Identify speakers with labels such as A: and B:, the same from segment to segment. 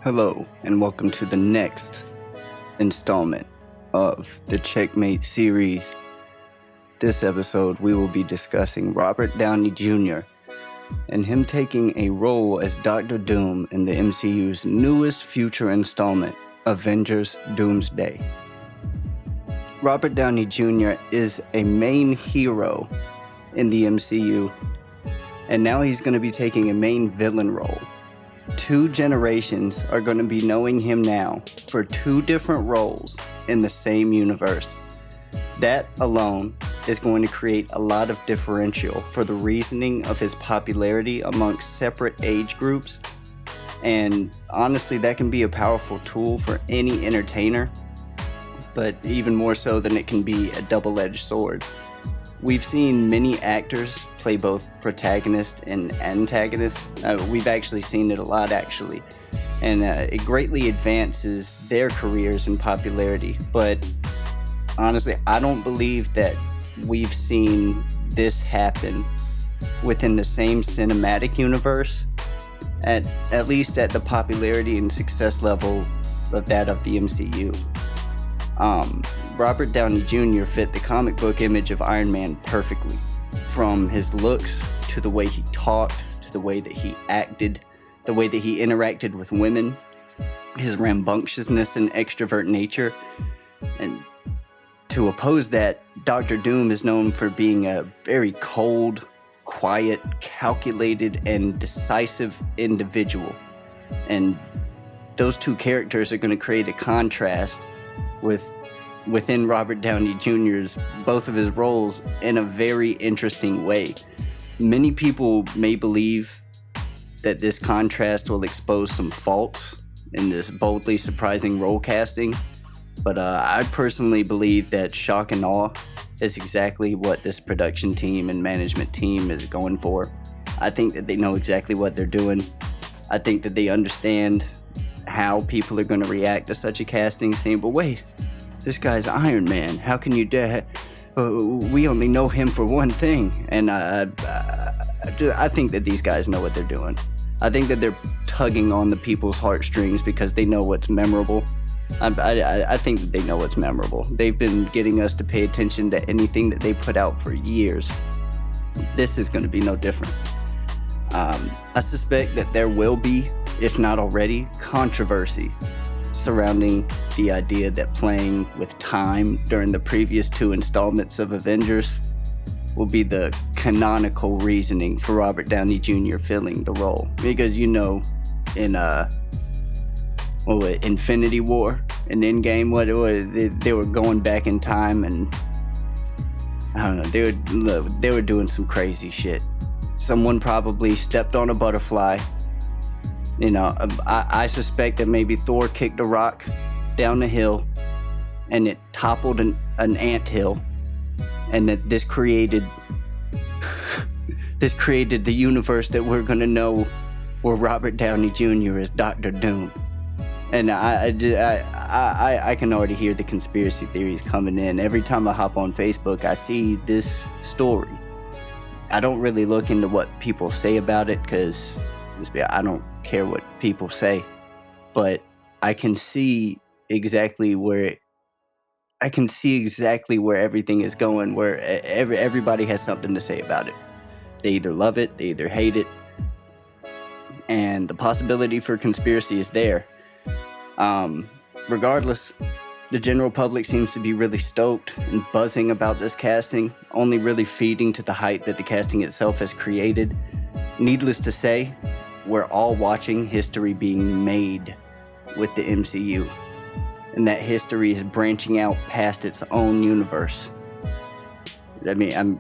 A: Hello, and welcome to the next installment of the Checkmate series. This episode, we will be discussing Robert Downey Jr. and him taking a role as Dr. Doom in the MCU's newest future installment, Avengers Doomsday. Robert Downey Jr. is a main hero in the MCU, and now he's going to be taking a main villain role. 2 generations are going to be knowing him now for 2 different roles in the same universe. That alone is going to create a lot of differential for the reasoning of his popularity amongst separate age groups. And honestly, that can be a powerful tool for any entertainer, but even more so than it can be a double-edged sword. We've seen many actors play both protagonist and antagonist. We've actually seen it a lot, actually. And it greatly advances their careers and popularity. But honestly, I don't believe that we've seen this happen within the same cinematic universe, at least at the popularity and success level of that of the MCU. Robert Downey Jr. fit the comic book image of Iron Man perfectly. From his looks, to the way he talked, to the way that he acted, the way that he interacted with women, his rambunctiousness and extrovert nature. And to oppose that, Dr. Doom is known for being a very cold, quiet, calculated, and decisive individual. And those 2 characters are going to create a contrast within Robert Downey Jr.'s both of his roles in a very interesting way. Many people may believe that this contrast will expose some faults in this boldly surprising role casting, but I personally believe that shock and awe is exactly what this production team and management team is going for. I think that they know exactly what they're doing. I think that they understand how people are going to react to such a casting, saying, but wait, this guy's Iron Man. How can you we only know him for one thing. And I think that these guys know what they're doing. I think that they're tugging on the people's heartstrings because they know what's memorable. I think that they know what's memorable. They've been getting us to pay attention to anything that they put out for years. This is going to be no different. I suspect that there will be, if not already, controversy surrounding the idea that playing with time during the previous 2 installments of Avengers will be the canonical reasoning for Robert Downey Jr. filling the role. Because, in Infinity War and Endgame, they were going back in time, and I don't know, they were doing some crazy shit. Someone probably stepped on a butterfly. I suspect that maybe Thor kicked a rock down the hill and it toppled an anthill, and that this created the universe that we're going to know where Robert Downey Jr. is Dr. Doom. And I can already hear the conspiracy theories coming in. Every time I hop on Facebook, I see this story. I don't really look into what people say about it because I don't care what people say, but I can see exactly where everything is going, where everybody has something to say about it. They either love it, they either hate it, and the possibility for conspiracy is there. Regardless, the general public seems to be really stoked and buzzing about this casting, only really feeding to the hype that the casting itself has created. Needless to say, we're all watching history being made with the MCU, and that history is branching out past its own universe. I mean,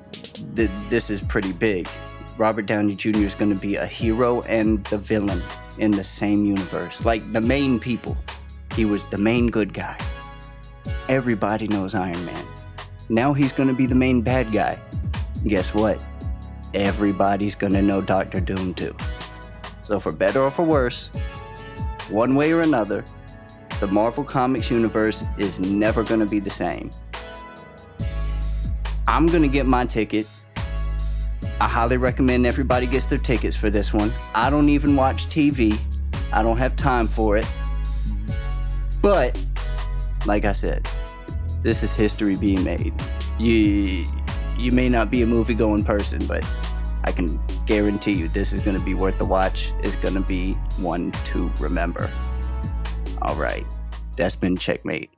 A: this is pretty big. Robert Downey Jr. is going to be a hero and the villain in the same universe. Like the main people, he was the main good guy. Everybody knows Iron Man. Now he's going to be the main bad guy. Guess what? Everybody's going to know Dr. Doom too. So for better or for worse, one way or another, the Marvel Comics universe is never going to be the same. I'm going to get my ticket. I highly recommend everybody gets their tickets for this one. I don't even watch TV. I don't have time for it. But, like I said, this is history being made. You may not be a movie-going person, but I can guarantee you this is going to be worth the watch. It's going to be one to remember. All right, that's been Checkmate.